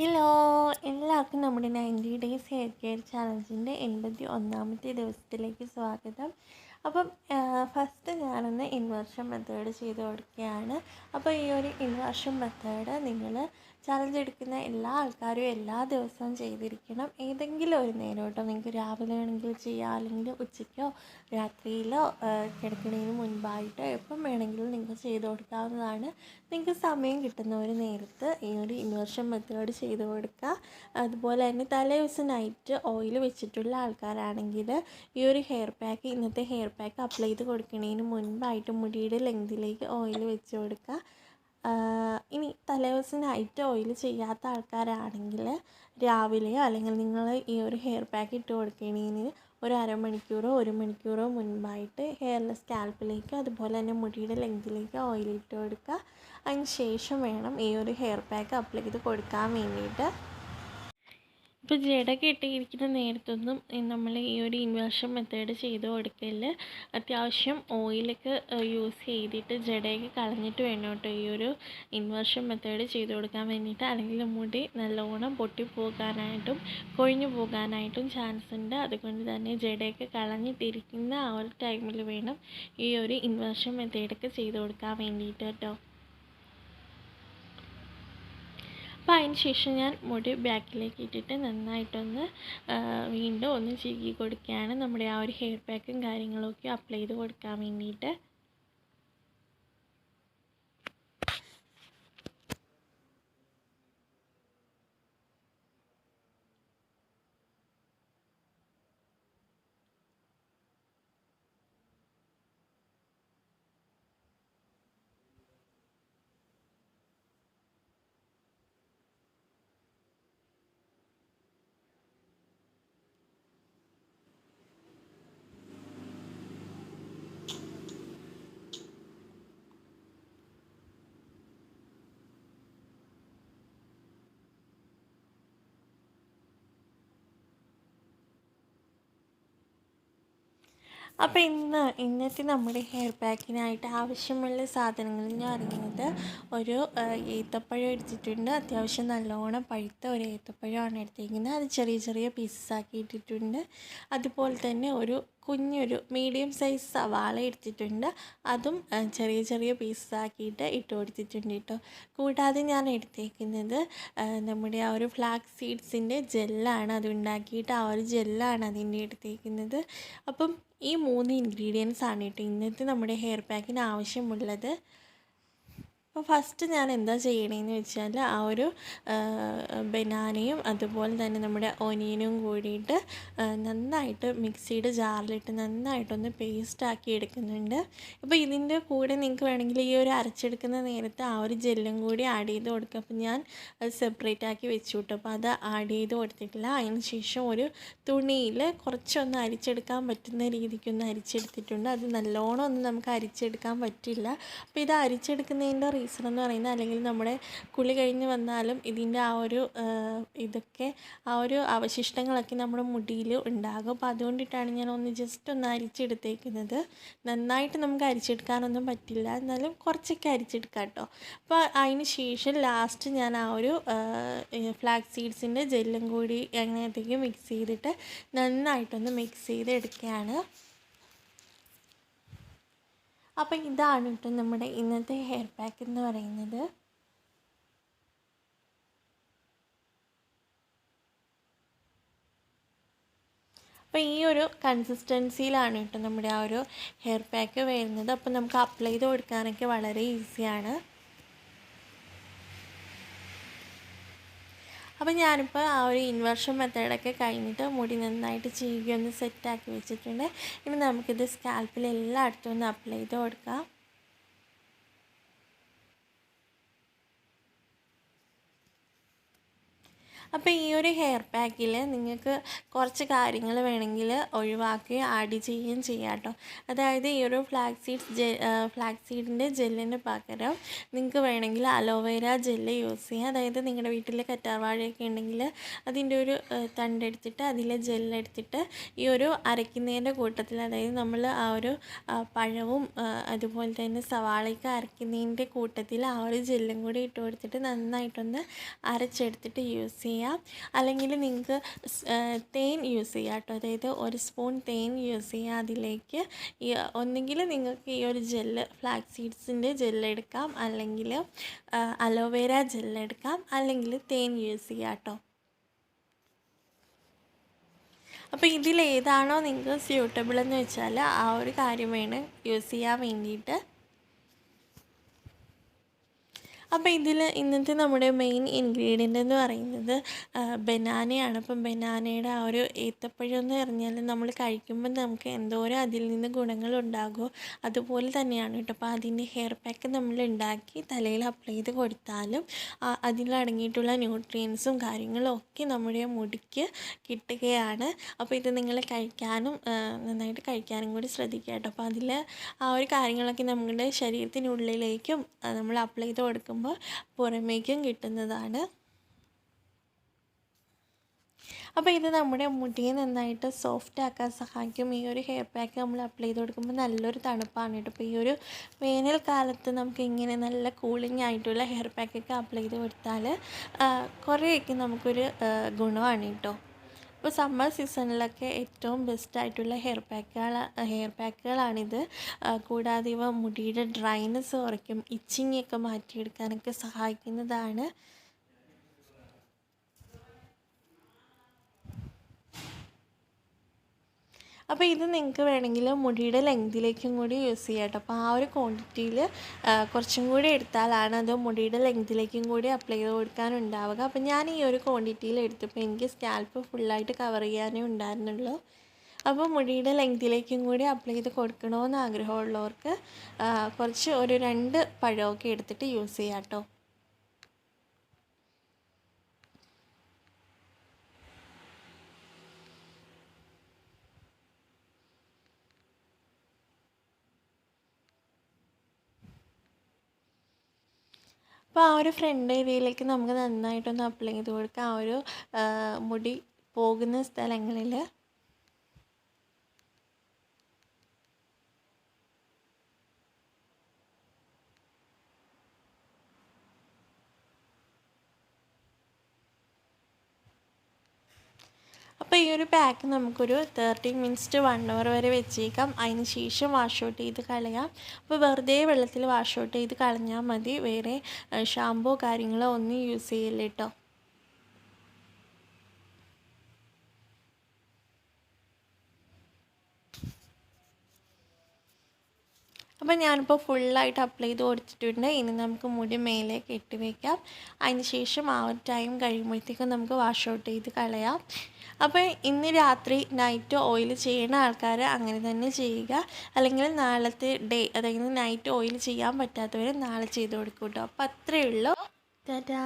Hello, എല്ലാവർക്കും നമ്മുടെ 90 days hair care ചാലഞ്ചിൻ്റെ 81ാമത്തെ ദിവസത്തിലേക്ക് സ്വാഗതം. അപ്പം ഫസ്റ്റ് ഞാനൊന്ന് ഇൻവേർഷൻ മെത്തേഡ് ചെയ്ത് കൊടുക്കുകയാണ്. അപ്പോൾ ഈ ഒരു ഇൻവേർഷൻ മെത്തേഡ് നിങ്ങൾ ചാലഞ്ച് എടുക്കുന്ന എല്ലാ ആൾക്കാരും എല്ലാ ദിവസവും ചെയ്തിരിക്കണം. ഏതെങ്കിലും ഒരു നേരം കേട്ടോ, നിങ്ങൾക്ക് രാവിലെ വേണമെങ്കിൽ ചെയ്യാം, അല്ലെങ്കിൽ ഉച്ചയ്ക്കോ രാത്രിയിലോ കിടക്കുന്നതിന് മുൻപായിട്ട് എപ്പം വേണമെങ്കിലും നിങ്ങൾക്ക് ചെയ്ത് കൊടുക്കാവുന്നതാണ്. നിങ്ങൾക്ക് സമയം കിട്ടുന്ന ഒരു നേരത്ത് ഈ ഒരു ഇൻവേർഷൻ മെത്തേഡ് ചെയ്ത് കൊടുക്കുക. അതുപോലെ തന്നെ തലേ ദിവസം നൈറ്റ് ഓയിൽ വെച്ചിട്ടുള്ള ആൾക്കാരാണെങ്കിൽ ഈ ഒരു ഹെയർ പാക്ക്, ഇന്നത്തെ ഹെയർ പാക്ക് അപ്ലൈ ചെയ്ത് കൊടുക്കുന്നതിന് മുൻപായിട്ട് മുടിയുടെ ലെങ്തിലേക്ക് ഓയിൽ വെച്ച് കൊടുക്കുക. ഇനി തലേ ദിവസം നൈറ്റ് ഓയിൽ ചെയ്യാത്ത ആൾക്കാരാണെങ്കിൽ രാവിലെയോ അല്ലെങ്കിൽ നിങ്ങൾ ഈ ഒരു ഹെയർ പാക്ക് ഇട്ട് കൊടുക്കുന്നതിന് ഒരു അരമണിക്കൂറോ 1 മണിക്കൂറോ മുൻപായിട്ട് ഹെയറിലെ സ്കാൽപ്പിലേക്ക് അതുപോലെ തന്നെ മുടിയുടെ ലെങ്തിലേക്ക് ഓയിൽ ഇട്ട് കൊടുക്കുക. അതിന് ശേഷം വേണം ഈ ഒരു ഹെയർ പാക്ക് അപ്ലൈ ചെയ്ത് കൊടുക്കാൻ വേണ്ടിയിട്ട്. ഇപ്പോൾ ജട കെട്ടിയിരിക്കുന്ന നേരത്തൊന്നും നമ്മൾ ഈ ഒരു ഇൻവേർഷൻ മെത്തേഡ് ചെയ്ത് കൊടുക്കല്. അത്യാവശ്യം ഓയിലൊക്കെ യൂസ് ചെയ്തിട്ട് ജടയൊക്കെ കളഞ്ഞിട്ട് വേണം കേട്ടോ ഈ ഒരു ഇൻവേർഷൻ മെത്തേഡ് ചെയ്ത് കൊടുക്കാൻ വേണ്ടിയിട്ട്. അല്ലെങ്കിൽ മുടി നല്ലോണം പൊട്ടിപ്പോകാനായിട്ടും കൊഴിഞ്ഞു പോകാനായിട്ടും ചാൻസ് ഉണ്ട്. അതുകൊണ്ട് തന്നെ ജടയൊക്കെ കളഞ്ഞിട്ടിരിക്കുന്ന ആ ഒരു ടൈമിൽ വേണം ഈ ഒരു ഇൻവേർഷൻ മെത്തേഡൊക്കെ ചെയ്ത് കൊടുക്കാൻ വേണ്ടിയിട്ട് കേട്ടോ. അപ്പോൾ അതിന് ശേഷം ഞാൻ മുടി ബാക്കിലേക്ക് ഇട്ടിട്ട് നന്നായിട്ടൊന്ന് വീണ്ടും ഒന്ന് ചീകി കൊടുക്കുകയാണ്, നമ്മുടെ ആ ഒരു ഹെയർ പാക്കും കാര്യങ്ങളൊക്കെ അപ്ലൈ ചെയ്ത് കൊടുക്കാൻ വേണ്ടിയിട്ട്. അപ്പോൾ ഇന്നത്തെ നമ്മുടെ ഹെയർ പാക്കിനായിട്ട് ആവശ്യമുള്ള സാധനങ്ങൾ എന്ന് പറയുന്നത് ഒരു ഏത്തപ്പഴം എടുത്തിട്ടുണ്ട്. അത്യാവശ്യം നല്ലോണം പഴുത്ത ഒരു ഏത്തപ്പഴമാണ് എടുത്തിരിക്കുന്നത്. അത് ചെറിയ ചെറിയ പീസസ് ആക്കി ഇട്ടിട്ടുണ്ട്. അതുപോലെ തന്നെ ഒരു കുഞ്ഞൊരു മീഡിയം സൈസ് സവാള എടുത്തിട്ടുണ്ട്. അതും ചെറിയ ചെറിയ പീസസ് ആക്കിയിട്ട് ഇട്ട് കൊടുത്തിട്ടുണ്ട് കേട്ടോ. കൂടാതെ ഞാൻ എടുത്തേക്കുന്നത് നമ്മുടെ ആ ഒരു ഫ്ലാക്സ് സീഡ്സിൻ്റെ ജെല്ലാണ്. അത് ഉണ്ടാക്കിയിട്ട് ആ ഒരു ജെല്ലാണ് അതിൻ്റെ എടുത്തേക്കുന്നത്. അപ്പം ഈ 3 ഇൻഗ്രീഡിയൻസ് ആണ് കേട്ടോ ഇന്നത്തെ നമ്മുടെ ഹെയർ പാക്കിന് ആവശ്യമുള്ളത്. അപ്പോൾ ഫസ്റ്റ് ഞാൻ എന്താ ചെയ്യണമെന്ന് വെച്ചാൽ ആ ഒരു ബനാനയും അതുപോലെ തന്നെ നമ്മുടെ ഒനിയനും കൂടിയിട്ട് നന്നായിട്ട് മിക്സിയുടെ ജാറിലിട്ട് നന്നായിട്ടൊന്ന് പേസ്റ്റാക്കി എടുക്കുന്നുണ്ട്. അപ്പോൾ ഇതിൻ്റെ കൂടെ നിങ്ങൾക്ക് വേണമെങ്കിൽ ഈ ഒരു അരച്ചെടുക്കുന്ന നേരത്ത് ആ ഒരു ജെല്ലും കൂടി ആഡ് ചെയ്ത് കൊടുക്കുക. അപ്പോൾ ഞാൻ അത് സെപ്പറേറ്റ് ആക്കി വെച്ചു കിട്ടും. അപ്പോൾ അത് ആഡ് ചെയ്ത് കൊടുത്തിട്ടില്ല. അതിന് ശേഷം ഒരു തുണിയിൽ കുറച്ചൊന്ന് അരിച്ചെടുക്കാൻ പറ്റുന്ന രീതിക്കൊന്ന് അരിച്ചെടുത്തിട്ടുണ്ട്. അത് നല്ലോണം ഒന്നും നമുക്ക് അരിച്ചെടുക്കാൻ പറ്റില്ല. അപ്പോൾ ഇത് അരിച്ചെടുക്കുന്നതിൻ്റെ റീസൺ എന്ന് പറയുന്നത്, അല്ലെങ്കിൽ നമ്മുടെ കുളി കഴിഞ്ഞ് വന്നാലും ഇതിൻ്റെ ആ ഒരു ഇതൊക്കെ ആ ഒരു അവശിഷ്ടങ്ങളൊക്കെ നമ്മുടെ മുടിയിൽ ഉണ്ടാകും. അപ്പോൾ അതുകൊണ്ടിട്ടാണ് ഞാൻ ജസ്റ്റ് ഒന്ന് അരിച്ചെടുത്തേക്കുന്നത്. നന്നായിട്ട് നമുക്ക് അരിച്ചെടുക്കാനൊന്നും പറ്റില്ല, എന്നാലും കുറച്ചൊക്കെ അരിച്ചെടുക്കാം കേട്ടോ. അപ്പോൾ അതിന് ശേഷം ലാസ്റ്റ് ഞാൻ ആ ഒരു ഫ്ലാക്സ് സീഡ്സിൻ്റെ ജെല്ലും കൂടി അതിനകത്തേക്ക് മിക്സ് ചെയ്തിട്ട് നന്നായിട്ടൊന്ന് മിക്സ് ചെയ്ത് എടുക്കുകയാണ്. അപ്പം ഇതാണ് കേട്ടോ നമ്മുടെ ഇന്നത്തെ ഹെയർ പാക്ക് എന്ന് പറയുന്നത്. അപ്പോൾ ഈ ഒരു കൺസിസ്റ്റൻസിയിലാണ് കേട്ടോ നമ്മുടെ ആ ഒരു ഹെയർ പാക്ക് വരുന്നത്. അപ്പോൾ നമുക്ക് അപ്ലൈ ചെയ്ത് കൊടുക്കാനൊക്കെ വളരെ ഈസിയാണ്. അപ്പോൾ ഞാനിപ്പോൾ ആ ഒരു ഇൻവേർഷൻ മെത്തേഡൊക്കെ കഴിഞ്ഞിട്ട് മുടി നന്നായിട്ട് ചീകി ഒന്ന് സെറ്റാക്കി വെച്ചിട്ടുണ്ട്. ഇനി നമുക്കിത് സ്കാൽപ്പിൽ എല്ലായിടത്തും ഒന്ന് അപ്ലൈ ചെയ്ത് കൊടുക്കാം. അപ്പോൾ ഈ ഒരു ഹെയർ പാക്കിൽ നിങ്ങൾക്ക് കുറച്ച് കാര്യങ്ങൾ വേണമെങ്കിൽ ഒഴിവാക്കുകയും ആഡ് ചെയ്യുകയും ചെയ്യാം കേട്ടോ. അതായത് ഈ ഒരു ഫ്ലാക്സീഡിൻ്റെ ജെല്ലിന് പകരം നിങ്ങൾക്ക് വേണമെങ്കിൽ അലോവേര ജെല്ല് യൂസ് ചെയ്യാം. അതായത് നിങ്ങളുടെ വീട്ടിൽ കറ്റാർവാഴയൊക്കെ ഉണ്ടെങ്കിൽ അതിൻ്റെ ഒരു തണ്ടെടുത്തിട്ട് അതിലെ ജെല്ലെടുത്തിട്ട് ഈ ഒരു അരയ്ക്കുന്നതിൻ്റെ കൂട്ടത്തിൽ, അതായത് നമ്മൾ ആ ഒരു പഴവും അതുപോലെ തന്നെ സവാളയൊക്കെ അരയ്ക്കുന്നതിൻ്റെ കൂട്ടത്തിൽ ആ ഒരു ജെല്ലും കൂടി ഇട്ട് കൊടുത്തിട്ട് നന്നായിട്ടൊന്ന് അരച്ചെടുത്തിട്ട് യൂസ് ചെയ്യാം. അല്ലെങ്കിൽ നിങ്ങൾക്ക് തേൻ യൂസ് ചെയ്യാം കേട്ടോ. അതായത് ഒരു സ്പൂൺ തേൻ യൂസ് ചെയ്യുക. അതിലേക്ക് ഒന്നുകിൽ നിങ്ങൾക്ക് ഈ ഒരു ജെല്ല് ഫ്ലാക്സ് സീഡ്സിൻ്റെ ജെല്ലെടുക്കാം, അല്ലെങ്കിൽ അലോവേര ജെല്ലെടുക്കാം, അല്ലെങ്കിൽ തേൻ യൂസ് ചെയ്യാം കേട്ടോ. അപ്പോൾ ഇതിലേതാണോ നിങ്ങൾക്ക് സ്യൂട്ടബിൾ എന്ന് വെച്ചാൽ ആ ഒരു കാര്യം വേണം യൂസ് ചെയ്യാൻ വേണ്ടിയിട്ട്. അപ്പോൾ ഇന്നത്തെ നമ്മുടെ മെയിൻ ഇൻഗ്രീഡിയൻ്റ് എന്ന് പറയുന്നത് ബനാനയാണ്. അപ്പം ബനാനയുടെ ആ ഒരു ഏത്തപ്പഴം എന്ന് പറഞ്ഞാൽ നമ്മൾ കഴിക്കുമ്പോൾ നമുക്ക് എന്തോരം അതിൽ നിന്ന് ഗുണങ്ങളുണ്ടാകുമോ അതുപോലെ തന്നെയാണ് കേട്ടോ. അപ്പോൾ അതിൻ്റെ ഹെയർ പാക്ക് നമ്മൾ ഉണ്ടാക്കി തലയിൽ അപ്ലൈ ചെയ്ത് കൊടുത്താലും അതിലടങ്ങിയിട്ടുള്ള ന്യൂട്രിയൻസും കാര്യങ്ങളും ഒക്കെ നമ്മുടെ മുടിക്ക് കിട്ടുകയാണ്. അപ്പോൾ ഇത് നിങ്ങൾ കഴിക്കാനും നന്നായിട്ട് കഴിക്കാനും കൂടി ശ്രദ്ധിക്കുക കേട്ടോ. അപ്പോൾ അതിൽ ആ ഒരു കാര്യങ്ങളൊക്കെ നമ്മുടെ ശരീരത്തിനുള്ളിലേക്കും നമ്മൾ അപ്ലൈ ചെയ്ത് കൊടുക്കുമ്പോൾ പുറമേക്കും കിട്ടുന്നതാണ്. അപ്പോൾ ഇത് നമ്മുടെ മുടിയെ നന്നായിട്ട് സോഫ്റ്റ് ആക്കാൻ സഹായിക്കും. ഈ ഒരു ഹെയർ പാക്ക് നമ്മൾ അപ്ലൈ ചെയ്ത് കൊടുക്കുമ്പോൾ നല്ലൊരു തണുപ്പാണ് കേട്ടോ. അപ്പോൾ ഈ ഒരു വേനൽക്കാലത്ത് നമുക്ക് ഇങ്ങനെ നല്ല കൂളിംഗ് ആയിട്ടുള്ള ഹെയർ പാക്കൊക്കെ അപ്ലൈ ചെയ്ത് കൊടുത്താൽ കുറേയൊക്കെ നമുക്കൊരു ഗുണമാണ് കേട്ടോ. ഇപ്പോൾ സമ്മർ സീസണിലൊക്കെ ഏറ്റവും ബെസ്റ്റായിട്ടുള്ള ഹെയർ പാക്കുകളാണിത്. കൂടാതെ ഇവ മുടിയുടെ ഡ്രൈനെസ് കുറയ്ക്കും, ഇച്ചിങ്ങൊക്കെ മാറ്റിയെടുക്കാനൊക്കെ സഹായിക്കുന്നതാണ്. അപ്പോൾ ഇത് നിങ്ങൾക്ക് വേണമെങ്കിൽ മുടിയുടെ ലെങ്തിലേക്കും കൂടി യൂസ് ചെയ്യാം കേട്ടോ. അപ്പോൾ ആ ഒരു ക്വാണ്ടിറ്റിയിൽ കുറച്ചും കൂടി എടുത്താലാണ് അത് മുടിയുടെ ലെങ്തിലേക്കും കൂടി അപ്ലൈ ചെയ്ത് കൊടുക്കാനുണ്ടാവുക. അപ്പോൾ ഞാൻ ഈ ഒരു ക്വാണ്ടിറ്റിയിൽ എടുത്തപ്പോൾ എനിക്ക് സ്കാൽപ്പ് ഫുള്ളായിട്ട് കവർ ചെയ്യാനേ ഉണ്ടായിരുന്നുള്ളൂ. അപ്പോൾ മുടിയുടെ ലെങ്തിലേക്കും കൂടി അപ്ലൈ ചെയ്ത് കൊടുക്കണമെന്ന് ആഗ്രഹമുള്ളവർക്ക് കുറച്ച് ഒരു 2 പഴമൊക്കെ എടുത്തിട്ട് യൂസ് ചെയ്യാം കേട്ടോ. അപ്പോൾ ആ ഒരു ഫ്രണ്ട് ഏരിയയിലേക്ക് നമുക്ക് നന്നായിട്ടൊന്ന് അപ്ലൈ ചെയ്ത് കൊടുക്കാം, ആ ഒരു മുടി പോകുന്ന സ്ഥലങ്ങളിൽ. അപ്പോൾ ഈ ഒരു പാക്ക് നമുക്കൊരു 30 മിനിറ്റ്സ് to 1 hour വരെ വെച്ചേക്കാം. അതിന് ശേഷം വാഷ് ഔട്ട് ചെയ്ത് കളയാം. അപ്പോൾ വെറുതെ വെള്ളത്തിൽ വാഷ് ഔട്ട് ചെയ്ത് കളഞ്ഞാൽ മതി, വേറെ ഷാമ്പോ കാര്യങ്ങളോ ഒന്നും യൂസ് ചെയ്യില്ല കേട്ടോ. അപ്പോൾ ഞാനിപ്പോൾ ഫുള്ളായിട്ട് അപ്ലൈ ചെയ്ത് കൊടുത്തിട്ടുണ്ട്. ഇനി നമുക്ക് മുടി മേലെ കെട്ടി വയ്ക്കാം. അതിന് ശേഷം ആ ഒരു ടൈം കഴിയുമ്പോഴത്തേക്കും നമുക്ക് വാഷ് ഔട്ട് ചെയ്ത് കളയാം. അപ്പോൾ ഇന്ന് രാത്രി നൈറ്റ് ഓയിൽ ചെയ്യുന്ന ആൾക്കാർ അങ്ങനെ തന്നെ ചെയ്യുക. അല്ലെങ്കിൽ നാളത്തെ ഡേ, അതായത് നൈറ്റ് ഓയിൽ ചെയ്യാൻ പറ്റാത്തവർ നാളെ ചെയ്ത് കൊടുക്കും കേട്ടോ. അപ്പോൾ അത്രയേ ഉള്ളൂ. ടാറ്റാ.